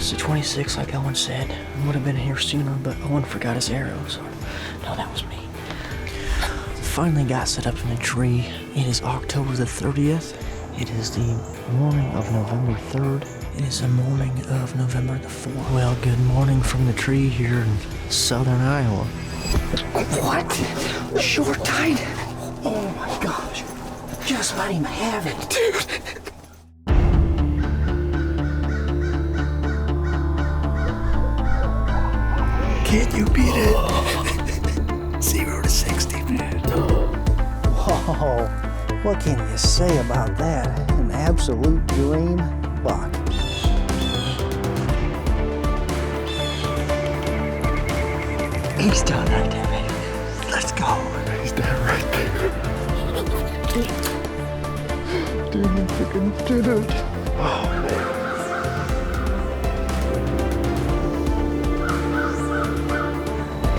it's the 26th, like Owen said. I would have been here sooner, but Owen forgot his arrows. No, that was me. Finally got set up in the tree. It is October the 30th. It is the morning of November 3rd. It is the morning of November the 4th. Well, good morning from the tree here in southern Iowa. What? Short tide? Oh my gosh. Just let him have it. Dude. Can you beat it? 0 to 60, man. Whoa. What can you say about that? An absolute dream buck. He's down right there, baby. Let's go. He's down right there. Dude, you freaking did it. Oh, man.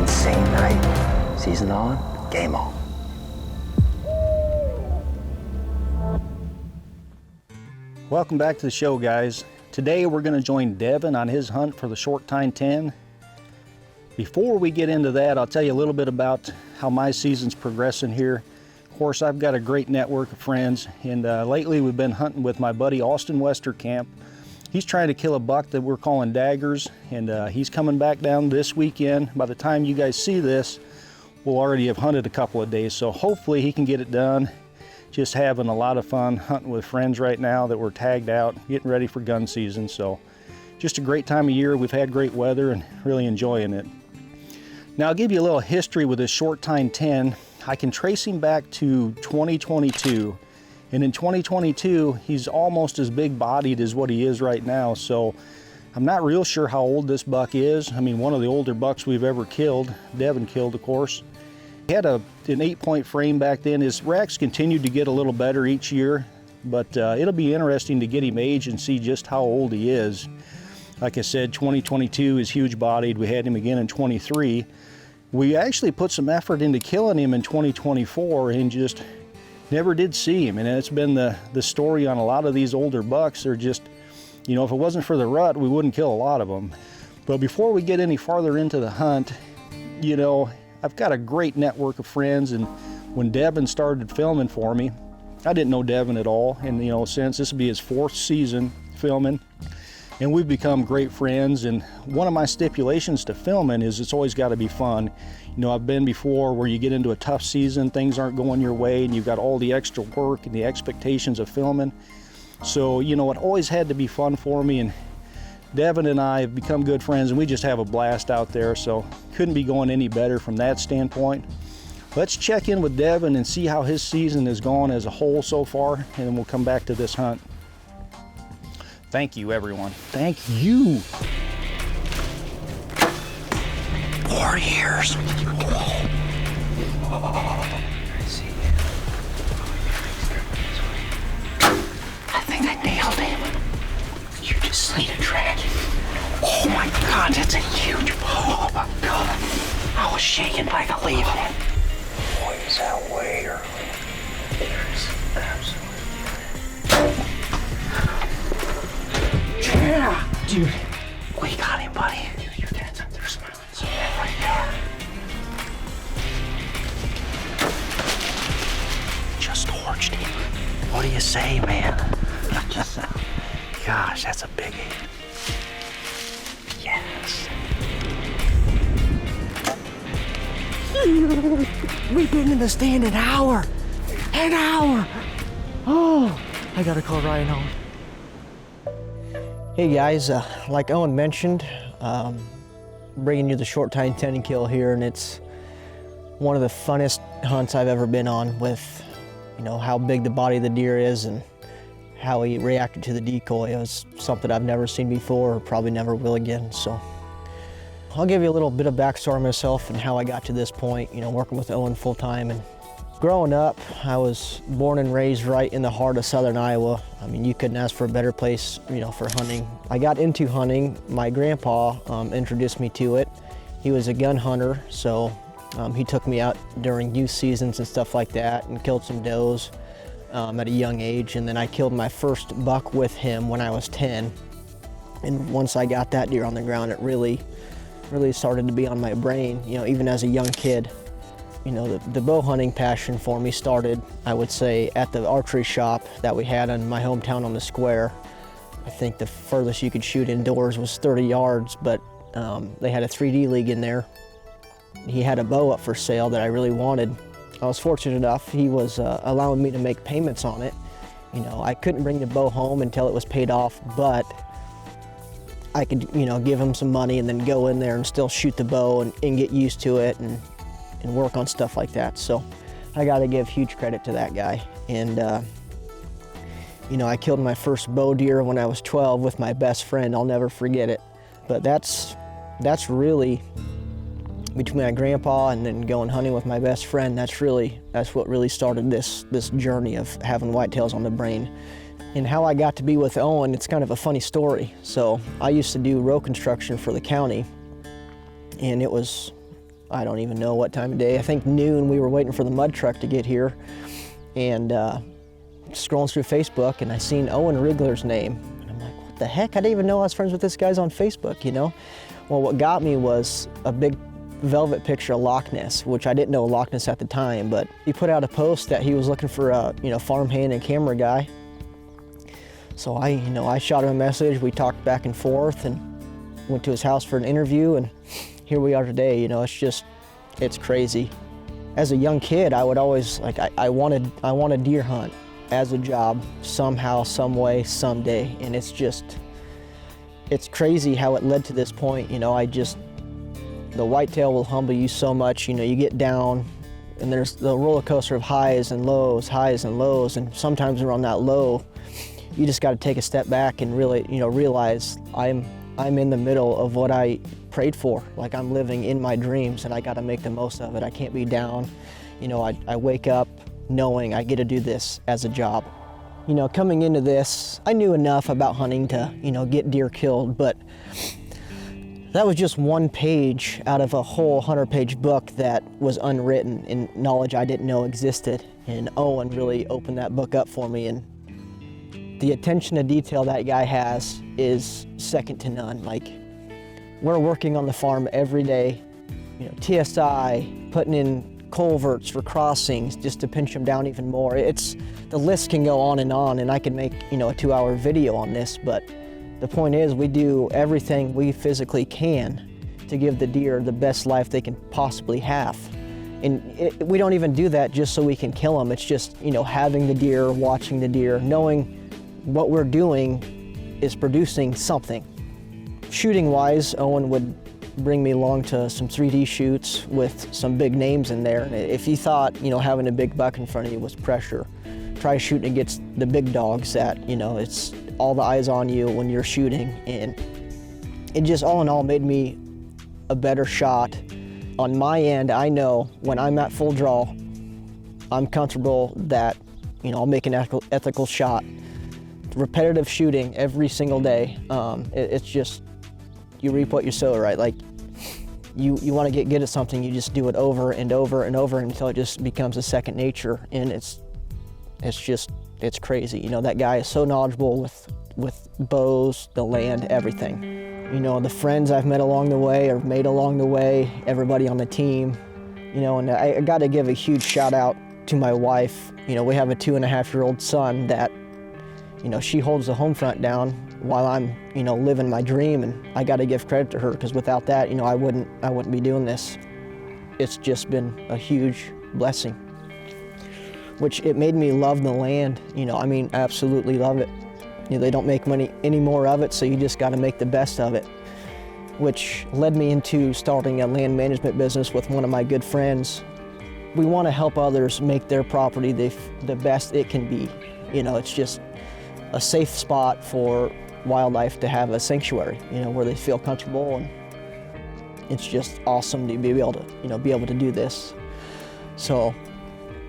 Insane night. Season on, game on. Welcome back to the show, guys. Today we're going to join Devin on his hunt for the short tine 10. Before we get into that, I'll tell you a little bit about how my season's progressing here. Of course, I've got a great network of friends, and lately we've been hunting with my buddy Austin Westerkamp. He's trying to kill a buck that we're calling daggers, and he's coming back down this weekend. By the time you guys see this, we'll already have hunted a couple of days, so hopefully he can get it done. Just having a lot of fun hunting with friends right now that we're tagged out, getting ready for gun season. So just a great time of year. We've had great weather and really enjoying it. Now I'll give you a little history with this short tine 10. I can trace him back to 2022. And in 2022, he's almost as big bodied as what he is right now. So I'm not real sure how old this buck is. I mean, one of the older bucks we've ever killed, Devin killed, of course. He had an 8-point frame back then. His racks continued to get a little better each year, but it'll be interesting to get him aged and see just how old he is. Like I said, 2022 is huge bodied. We had him again in 23. We actually put some effort into killing him in 2024 and just never did see him. And it's been the story on a lot of these older bucks. They're just, you know, if it wasn't for the rut, we wouldn't kill a lot of them. But before we get any farther into the hunt, you know, I've got a great network of friends, and when Devin started filming for me, I didn't know Devin at all, and you know, since this will be his 4th season filming, and we've become great friends. And one of my stipulations to filming is it's always got to be fun. You know, I've been before where you get into a tough season, things aren't going your way, and you've got all the extra work and the expectations of filming. So, you know, it always had to be fun for me, and Devin and I have become good friends, and we just have a blast out there, so couldn't be going any better from that standpoint. Let's check in with Devin and see how his season has gone as a whole so far, and then we'll come back to this hunt. Thank you, everyone. Thank you. 4 years. I see. I think I nailed him. You just slayed a dragon. Oh my God, that's a huge, oh my God. I was shaking like a leaf. Boy, is that way early. There's absolutely. Yeah, dude. We got him, buddy. Your dad's up there smiling so bad right there. Just torched him. What do you say, man? Gosh, that's a biggie. Yes. We've been in the stand an hour. An hour. Oh, I gotta call Ryan home. Hey guys, like Owen mentioned, bringing you the short tine 10 kill here, and it's one of the funnest hunts I've ever been on with, you know, how big the body of the deer is and how he reacted to the decoy. It was something I've never seen before, or probably never will again. So I'll give you a little bit of backstory on myself and how I got to this point, you know, working with Owen full time. And growing up, I was born and raised right in the heart of southern Iowa. I mean, you couldn't ask for a better place, you know, for hunting. I got into hunting. My grandpa introduced me to it. He was a gun hunter, so he took me out during youth seasons and stuff like that and killed some does at a young age. And then I killed my first buck with him when I was 10. And once I got that deer on the ground, it really started to be on my brain, you know, even as a young kid. You know, the bow hunting passion for me started, I would say, at the archery shop that we had in my hometown on the square. I think the furthest you could shoot indoors was 30 yards, but they had a 3D league in there. He had a bow up for sale that I really wanted. I was fortunate enough, he was allowing me to make payments on it. You know, I couldn't bring the bow home until it was paid off, but I could, you know, give him some money and then go in there and still shoot the bow and get used to it and work on stuff like that. So I got to give huge credit to that guy. And you know, I killed my first bow deer when I was 12 with my best friend. I'll never forget it. But that's really, between my grandpa and then going hunting with my best friend, that's what really started this journey of having whitetails on the brain. And how I got to be with Owen, it's kind of a funny story. So I used to do road construction for the county, and it was, I don't even know what time of day. I think noon. We were waiting for the mud truck to get here, and scrolling through Facebook, and I seen Owen Reigler's name, and I'm like, what the heck? I didn't even know I was friends with this guy's on Facebook, you know? Well, what got me was a big velvet picture of Loch Ness, which I didn't know Loch Ness at the time, but he put out a post that he was looking for a, you know, farmhand and camera guy. So I shot him a message. We talked back and forth and went to his house for an interview, and here we are today. You know, it's crazy. As a young kid, I would always, like, I want a deer hunt as a job somehow, some way, someday. And it's crazy how it led to this point. You know, the whitetail will humble you so much. You know, you get down and there's the roller coaster of highs and lows. And sometimes we're on that low. You just got to take a step back and really, you know, realize I'm in the middle of what I prayed for. Like, I'm living in my dreams, and I got to make the most of it. I can't be down. You know, I wake up knowing I get to do this as a job. You know, coming into this, I knew enough about hunting to, you know, get deer killed, but that was just one page out of a whole 100-page book that was unwritten and knowledge I didn't know existed. And Owen really opened that book up for me, and the attention to detail that guy has is second to none. Like, we're working on the farm every day, you know, TSI, putting in culverts for crossings just to pinch them down even more. The list can go on, and I could make, you know, a 2-hour video on this, but the point is, we do everything we physically can to give the deer the best life they can possibly have. And we don't even do that just so we can kill them. It's just, you know, having the deer, watching the deer, knowing what we're doing is producing something. Shooting wise, Owen would bring me along to some 3D shoots with some big names in there. And if you thought, you know, having a big buck in front of you was pressure, try shooting against the big dogs that, you know, it's all the eyes on you when you're shooting. And it just all in all made me a better shot. On my end, I know when I'm at full draw, I'm comfortable that, you know, I'll make an ethical shot. Repetitive shooting every single day, it's just, you reap what you sow, right? Like, you want to get good at something, you just do it over and over and over until it just becomes a second nature, and it's crazy. You know, that guy is so knowledgeable with bows, the land, everything. You know, the friends I've met along the way or made along the way, everybody on the team, you know, and I got to give a huge shout out to my wife. You know, we have a 2.5-year-old son that, you know, she holds the home front down while I'm, you know, living my dream, and I got to give credit to her, because without that, you know, I wouldn't be doing this. It's just been a huge blessing, which it made me love the land. You know, I mean, absolutely love it. You know, they don't make money any more of it, so you just got to make the best of it, which led me into starting a land management business with one of my good friends. We want to help others make their property the best it can be. You know, it's just a safe spot for wildlife to have a sanctuary, you know, where they feel comfortable, and it's just awesome to be able to do this. So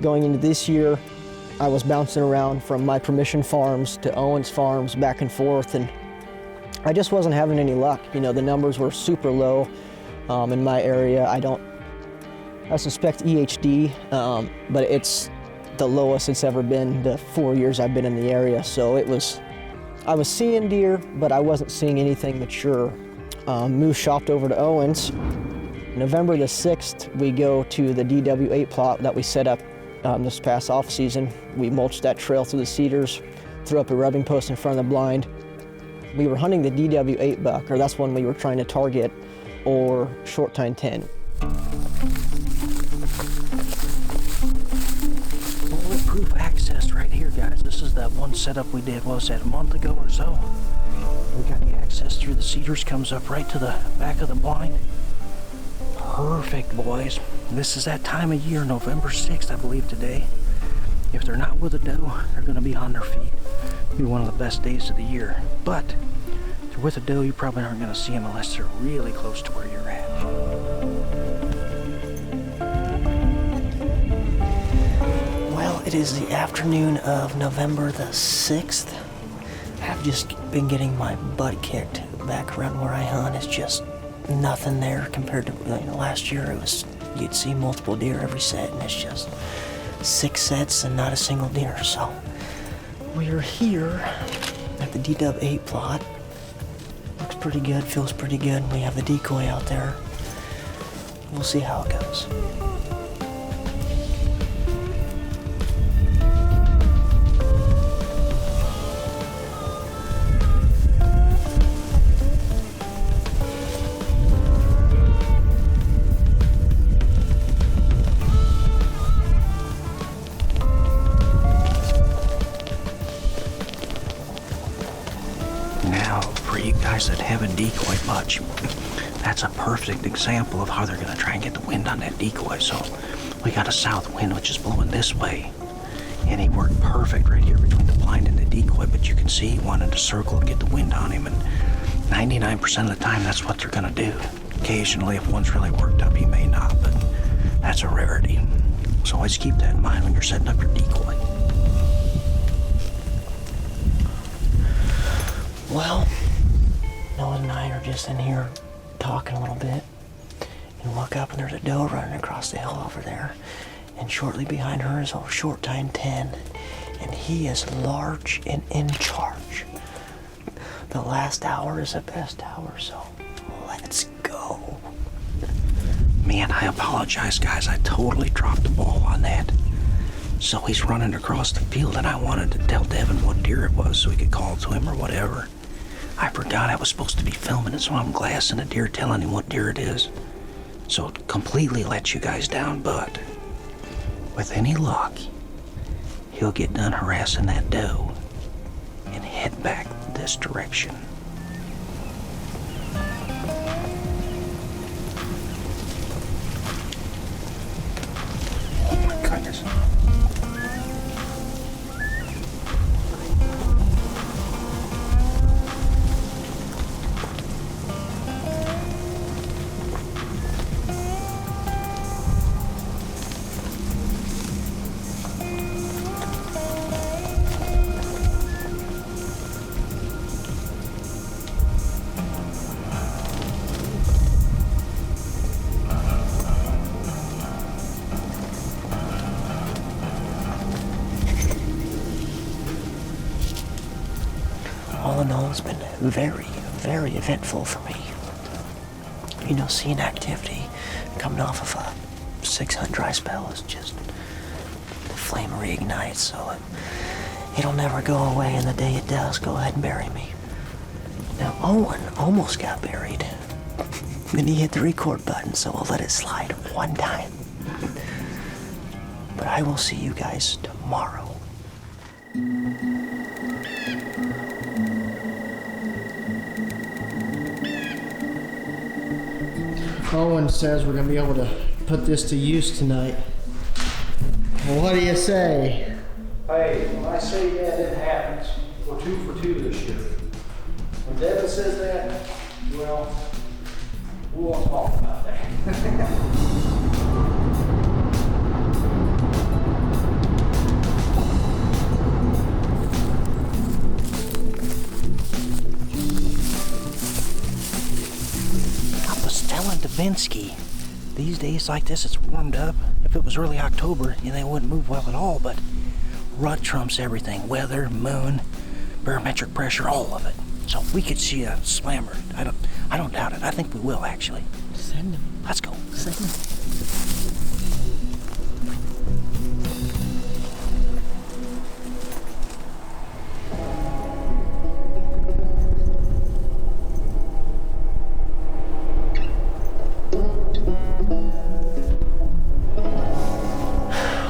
going into this year, I was bouncing around from my permission farms to Owen's farms back and forth, and I just wasn't having any luck. You know, the numbers were super low in my area. I suspect EHD, but it's the lowest it's ever been the 4 years I've been in the area. So it was I was seeing deer, but I wasn't seeing anything mature. Moose shopped over to Owens. November the 6th, we go to the DW8 plot that we set up this past off season. We mulched that trail through the cedars, threw up a rubbing post in front of the blind. We were hunting the DW8 buck, or that's one we were trying to target, or short tine 10. Bulletproof access right here, guys. This is that one setup we did, what was that, a month ago or so? We got the access through the cedars, comes up right to the back of the blind. Perfect, boys. This is that time of year, November 6th, I believe today. If they're not with a doe, they're gonna be on their feet. It'll be one of the best days of the year. But if they're with a doe, you probably aren't gonna see them unless they're really close to where you're at. Well, it is the afternoon of November the 6th. I've just been getting my butt kicked back around where I hunt. It's just nothing there compared to last year. It was, you'd see multiple deer every set, and it's just 6 sets and not a single deer. So we're here at the DW8 plot. Looks pretty good, feels pretty good. We have the decoy out there. We'll see how it goes. That have a decoy bunch. That's a perfect example of how they're going to try and get the wind on that decoy. So we got a south wind which is blowing this way, and he worked perfect right here between the blind and the decoy, but you can see he wanted to circle and get the wind on him, and 99% of the time that's what they're going to do. Occasionally if one's really worked up he may not, but that's a rarity. So always keep that in mind when you're setting up your decoy. Well, Noah and I are just in here talking a little bit, and look up and there's a doe running across the hill over there, and shortly behind her is a short tine 10, and he is large and in charge. The last hour is the best hour, so let's go. Man, I apologize, guys. I totally dropped the ball on that. So he's running across the field, and I wanted to tell Devin what deer it was so he could call to him or whatever. I forgot I was supposed to be filming it, so I'm glassing a deer, telling him what deer it is. So it completely let you guys down, but with any luck, he'll get done harassing that doe and head back this direction. Oh my goodness. All in all, it's been very, very eventful for me. You know, seeing activity coming off of a 6-hunt dry spell is just, the flame reignites, so it'll never go away, and the day it does, go ahead and bury me. Now, Owen almost got buried. Then he hit the record button, so we'll let it slide one time. But I will see you guys tomorrow. Owen says we're gonna be able to put this to use tonight. Well, what do you say? Hey, when I say that, it happens. We're 2 for 2 this year. When Devin says that, well, we won't talk about that. Davinsky. These days like this, it's warmed up. If it was early October, they wouldn't move well at all, but rut trumps everything. Weather, moon, barometric pressure, all of it. So we could see a slammer. I don't doubt it. I think we will actually. Send him. Let's go. Send him.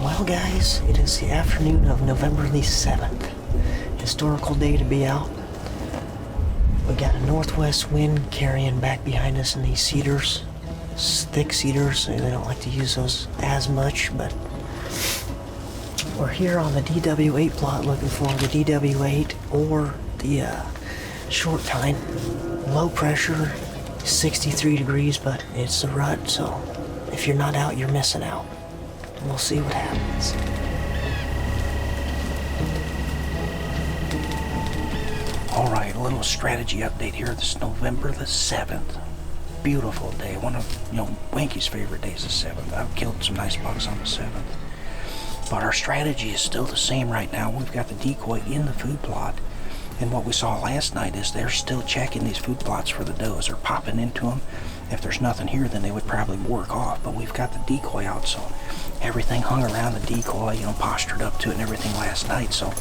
Well, guys, it is the afternoon of November the 7th. Historical day to be out. We got a northwest wind carrying back behind us in these cedars. Thick cedars, they don't like to use those as much, but we're here on the DW8 plot looking for the DW8 or the short tine. Low pressure, 63 degrees, but it's the rut, so if you're not out, you're missing out. We'll see what happens. All right, a little strategy update here. This is November the 7th. Beautiful day. One of, Winky's favorite days is the 7th. I've killed some nice bucks on the 7th. But our strategy is still the same right now. We've got the decoy in the food plot. And what we saw last night is they're still checking these food plots for the does. They're popping into them. If there's nothing here, then they would probably work off. But we've got the decoy out, so everything hung around the decoy, postured up to it and everything last night. So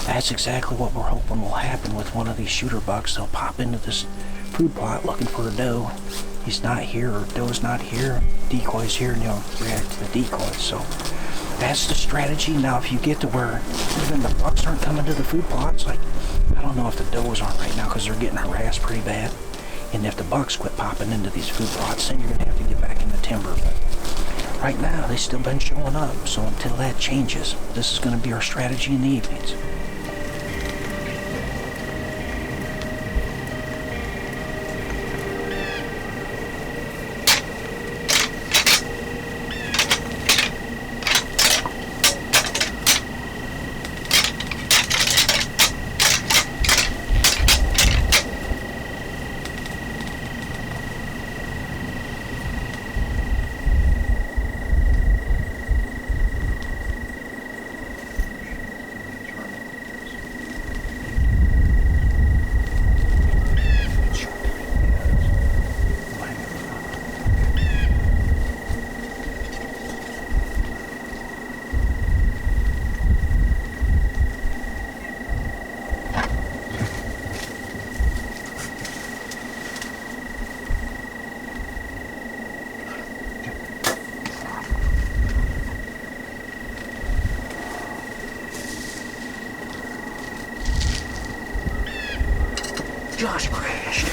that's exactly what we're hoping will happen with one of these shooter bucks. They'll pop into this food plot looking for a doe. He's not here, or doe's not here. Decoy's here, and they'll react to the decoy. So that's the strategy. Now, if you get to where even the bucks aren't coming to the food plots, like, I don't know if the does aren't right now because they're getting harassed pretty bad. And if the bucks quit popping into these food plots, then you're going to have to get back in the timber. But right now, they've still been showing up. So until that changes, this is going to be our strategy in the evenings. Josh crashed.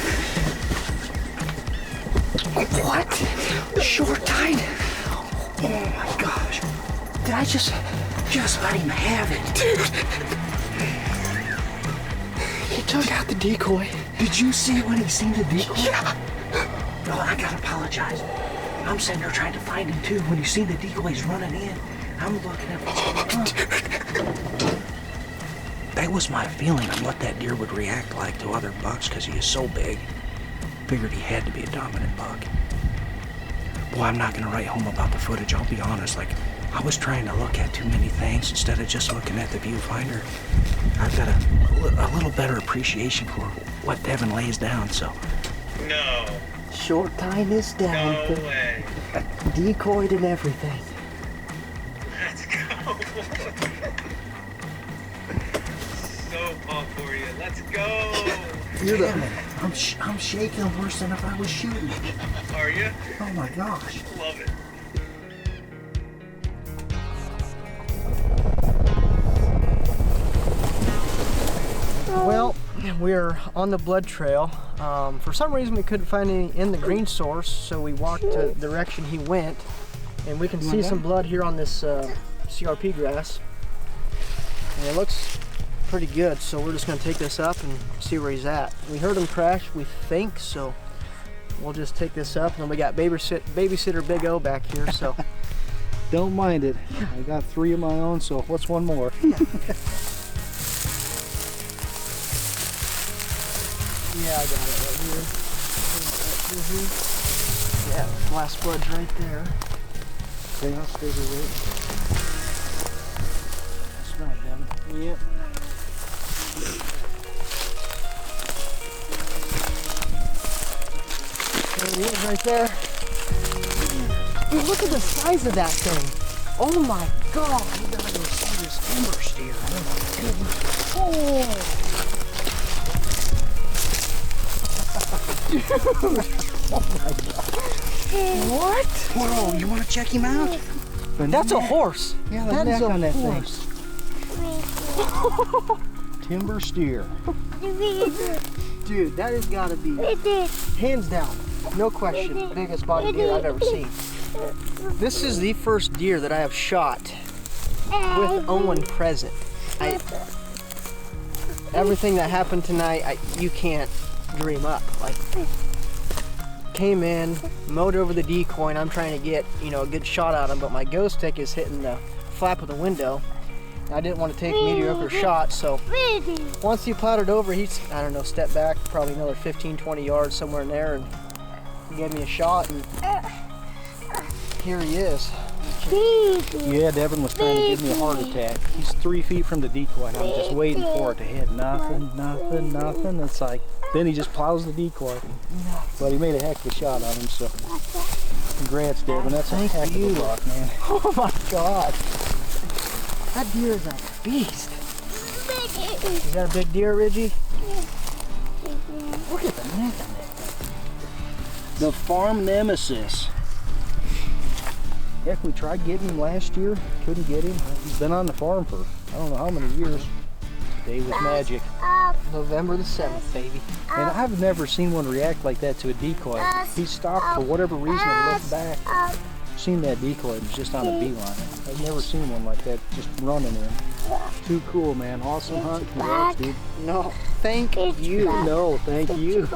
What? Short tine? Oh my gosh. Did I just let him have it? Dude! He took out the decoy. Did you see when he seen the decoy? Yeah! No, I gotta apologize. I'm sitting there trying to find him too. When you see the decoys running in, I'm looking at what's going on. That was my feeling on what that deer would react like to other bucks because he is so big. Figured he had to be a dominant buck. Boy, I'm not gonna write home about the footage, I'll be honest. Like, I was trying to look at too many things instead of just looking at the viewfinder. I've got a little better appreciation for what Devin lays down, so. No. Short tine is down. No way. Decoyed and everything. Let's go. So pumped for you. Let's go. Damn it. I'm shaking worse than if I was shooting. Are you? Oh my gosh. Love it. Well, we're on the blood trail. For some reason we couldn't find any in the green source, so we walked the direction he went, and we can see some blood here on this CRP grass. And it looks pretty good, so we're just gonna take this up and see where he's at. We heard him crash, we think, so we'll just take this up. And then we got babysitter Big O back here, so. Don't mind it. I got 3 of my own, so what's one more? Yeah, I got it right here. Yeah, last blood's right there. Okay, I'll stay with it. Smell it, Devin. Yep. There he is right there. Dude, look at the size of that thing. Oh my God. You gotta go see this timber steer. Oh my goodness. Oh my God. What? Whoa, you wanna check him out? That's a horse. Yeah, that is a on that horse. thing. Timber steer. Dude, that has got to be, hands down, no question, biggest body deer I've ever seen. This is the first deer that I have shot with Owen present. Everything that happened tonight, you can't dream up. Like, came in, mowed over the decoy, and I'm trying to get, a good shot at him, but my ghost stick is hitting the flap of the window. I didn't want to take a mediocre shot, so once he plowed over, he's, I don't know, stepped back probably another 15, 20 yards somewhere in there, and he gave me a shot, and here he is. Yeah, Devin was trying to give me a heart attack. He's 3 feet from the decoy, and I'm just waiting for it to hit. Nothing. It's like, then he just plows the decoy. But he made a heck of a shot on him, so congrats, Devin. That's a heck of a buck, man. Oh my God. That deer is a beast. Is that a big deer, Reggie? Look at the neck on that thing. The farm nemesis. Heck, we tried getting him last year. Couldn't get him. He's been on the farm for I don't know how many years. Day was magic. November the 7th, baby. And I've never seen one react like that to a decoy. He stopped for whatever reason and looked back. Seen that decoy, it was just on a beeline. I've never seen one like that just running in. Too cool, man. Awesome hunt. Congrats, dude. No, thank you. No, thank you.